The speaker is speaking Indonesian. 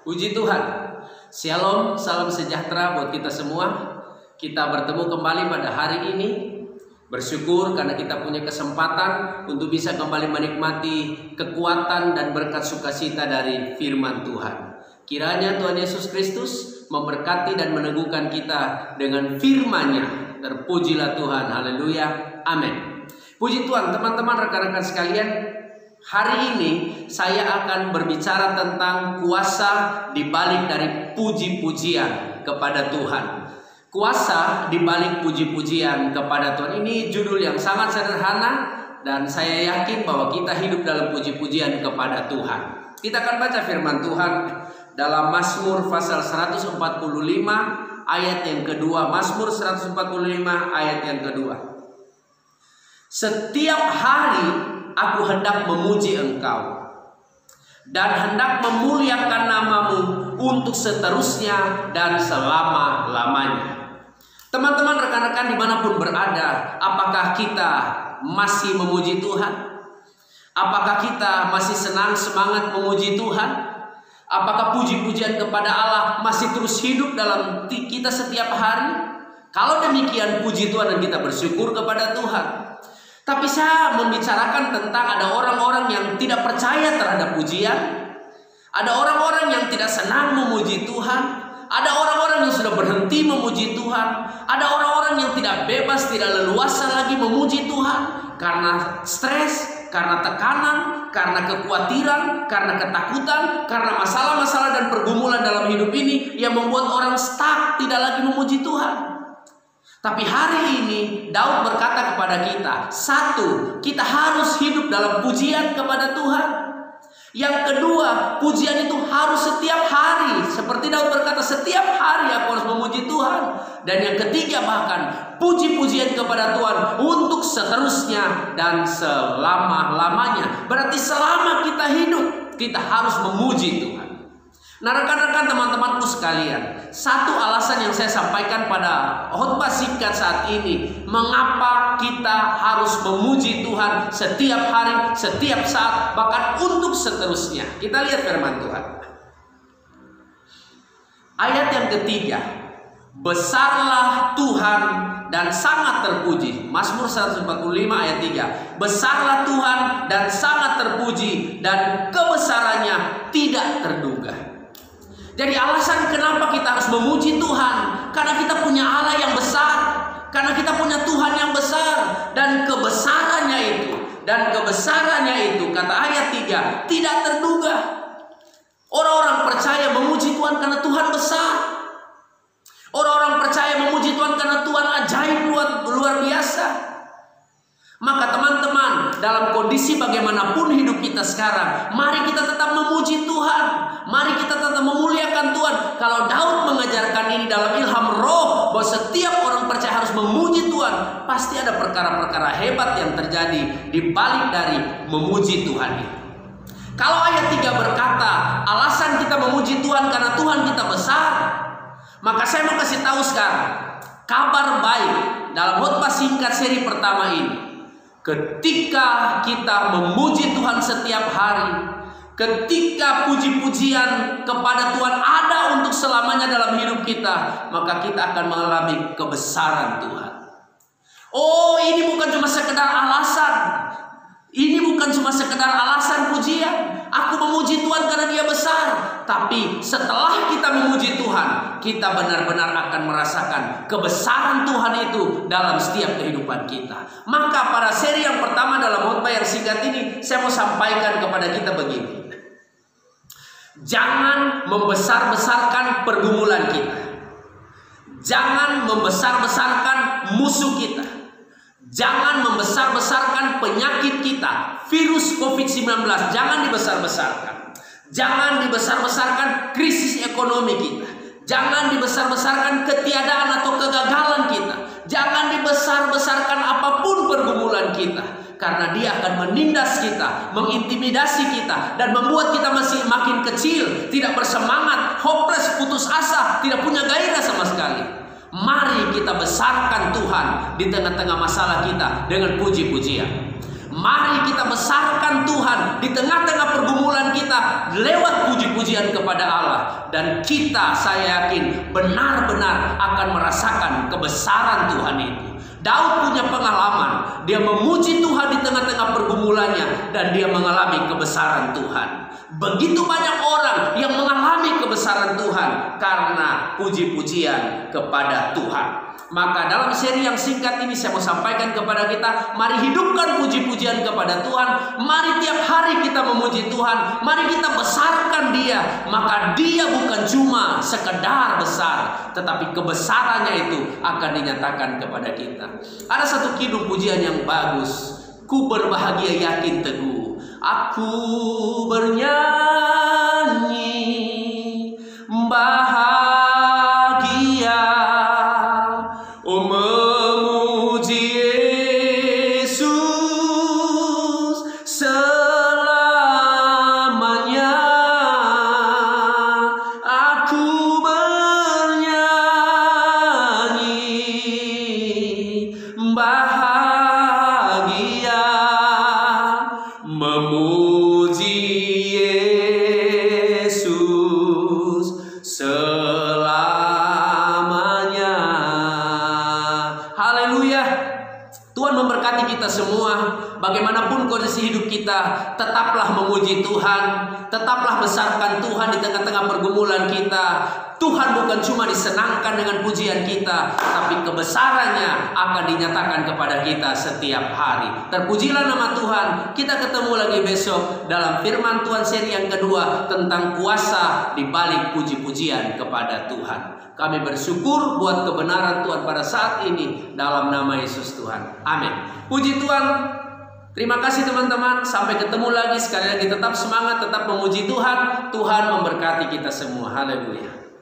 Puji Tuhan. Shalom, salam sejahtera buat kita semua. Kita bertemu kembali pada hari ini. Bersyukur karena kita punya kesempatan untuk bisa kembali menikmati kekuatan dan berkat sukacita dari firman Tuhan. Kiranya Tuhan Yesus Kristus memberkati dan meneguhkan kita dengan firman-Nya. Terpujilah Tuhan, haleluya, amin. Puji Tuhan, teman-teman, rekan-rekan sekalian. Hari ini saya akan berbicara tentang kuasa di balik dari puji-pujian kepada Tuhan. Kuasa di balik puji-pujian kepada Tuhan. Ini judul yang sangat sederhana dan saya yakin bahwa kita hidup dalam puji-pujian kepada Tuhan. Kita akan baca firman Tuhan dalam Mazmur pasal 145 ayat yang kedua. Mazmur 145 ayat yang kedua. Setiap hari aku hendak memuji Engkau dan hendak memuliakan nama-Mu untuk seterusnya dan selama-lamanya. Teman-teman, rekan-rekan dimanapun berada, apakah kita masih memuji Tuhan? Apakah kita masih senang semangat memuji Tuhan? Apakah puji-pujian kepada Allah masih terus hidup dalam kita setiap hari? Kalau demikian, puji Tuhan dan kita bersyukur kepada Tuhan. Tapi saya membicarakan tentang ada orang-orang yang tidak percaya terhadap pujian. Ada orang-orang yang tidak senang memuji Tuhan. Ada orang-orang yang sudah berhenti memuji Tuhan. Ada orang-orang yang tidak bebas, tidak leluasa lagi memuji Tuhan. Karena stres, karena tekanan, karena kekhawatiran, karena ketakutan, karena masalah-masalah dan pergumulan dalam hidup ini yang membuat orang stuck, tidak lagi memuji Tuhan. Tapi hari ini Daud berkata kepada kita, satu, kita harus hidup dalam pujian kepada Tuhan. Yang kedua, pujian itu harus setiap hari. Seperti Daud berkata, setiap hari aku harus memuji Tuhan. Dan yang ketiga, bahkan puji-pujian kepada Tuhan untuk seterusnya dan selama-lamanya. Berarti selama kita hidup, kita harus memuji Tuhan. Nah, rekan-rekan, teman-temanku sekalian, satu alasan yang saya sampaikan pada khotbah singkat saat ini, mengapa kita harus memuji Tuhan setiap hari, setiap saat, bahkan untuk seterusnya. Kita lihat firman Tuhan. Ayat yang ketiga, besarlah Tuhan dan sangat terpuji. Mazmur 145 ayat 3. Besarlah Tuhan dan sangat terpuji, dan kebesarannya tidak terduga. Jadi alasan kenapa kita harus memuji Tuhan, karena kita punya Allah yang besar, karena kita punya Tuhan yang besar, dan kebesarannya itu kata ayat 3 tidak terduga. Orang-orang percaya memuji Tuhan karena Tuhan besar. Orang-orang percaya memuji Tuhan karena Tuhan ajaib luar biasa. Maka teman-teman, dalam kondisi bagaimanapun hidup kita sekarang, mari kita tetap memuji Tuhan. Mari kita tetap memuliakan Tuhan. Kalau Daud mengajarkan ini dalam ilham roh, bahwa setiap orang percaya harus memuji Tuhan, pasti ada perkara-perkara hebat yang terjadi di balik dari memuji Tuhan itu. Kalau ayat 3 berkata, alasan kita memuji Tuhan karena Tuhan kita besar, maka saya mau kasih tahu sekarang kabar baik dalam khotbah singkat seri pertama ini. Ketika kita memuji Tuhan setiap hari, ketika puji-pujian kepada Tuhan ada untuk selamanya dalam hidup kita, maka kita akan mengalami kebesaran Tuhan. Oh, ini bukan cuma sekedar alasan. Ini bukan cuma sekedar alasan pujian. Aku memuji Tuhan karena Dia besar. Tapi setelah kita memuji Tuhan, kita benar-benar akan merasakan kebesaran Tuhan itu dalam setiap kehidupan kita. Maka pada seri yang pertama dalam khotbah yang singkat ini, saya mau sampaikan kepada kita begini. Jangan membesar-besarkan pergumulan kita. Jangan membesar-besarkan musuh kita. Jangan membesar-besarkan penyakit kita. Virus COVID-19 jangan dibesar-besarkan. Jangan dibesar-besarkan krisis ekonomi kita. Jangan dibesar-besarkan ketiadaan atau kegagalan kita. Jangan dibesar-besarkan apapun pergumulan kita. Karena dia akan menindas kita, mengintimidasi kita, dan membuat kita masih makin kecil, tidak bersemangat, hopeless, putus asa, tidak punya gairah sama sekali. Mari kita besarkan Tuhan di tengah-tengah masalah kita dengan puji-pujian. Mari kita besarkan Tuhan di tengah-tengah pergumulan kita lewat puji-pujian kepada Allah. Dan kita, saya yakin, benar-benar akan merasakan kebesaran Tuhan itu. Daud punya pengalaman, dia memuji Tuhan di tengah-tengah pergumulannya, dan dia mengalami kebesaran Tuhan. Begitu banyak orang yang mengalami kebesaran Tuhan karena puji-pujian kepada Tuhan. Maka dalam seri yang singkat ini saya mau sampaikan kepada kita, mari hidupkan puji-pujian kepada Tuhan. Mari tiap hari kita memuji Tuhan. Mari kita besarkan Dia. Maka Dia bukan cuma sekedar besar, tetapi kebesarannya itu akan dinyatakan kepada kita. Ada satu kidung pujian yang bagus. Ku berbahagia yakin teguh, aku bernyanyi bahagia, oh memuji Yesus selamanya. Aku bernyanyi bahagia, memuji Yesus selamanya. Haleluya. Tuhan memberkati kita semua. Bagaimanapun kondisi hidup kita, tetaplah memuji Tuhan. Tetaplah besarkan Tuhan di tengah-tengah pergumulan kita. Tuhan bukan cuma disenangkan dengan pujian kita, tapi kebesarannya akan dinyatakan kepada kita setiap hari. Terpujilah nama Tuhan. Kita ketemu lagi besok dalam firman Tuhan seri yang kedua tentang kuasa di balik puji-pujian kepada Tuhan. Kami bersyukur buat kebenaran Tuhan pada saat ini dalam nama Yesus Tuhan. Amin. Puji Tuhan. Terima kasih teman-teman. Sampai ketemu lagi. Sekali lagi tetap semangat, tetap memuji Tuhan. Tuhan memberkati kita semua. Haleluya.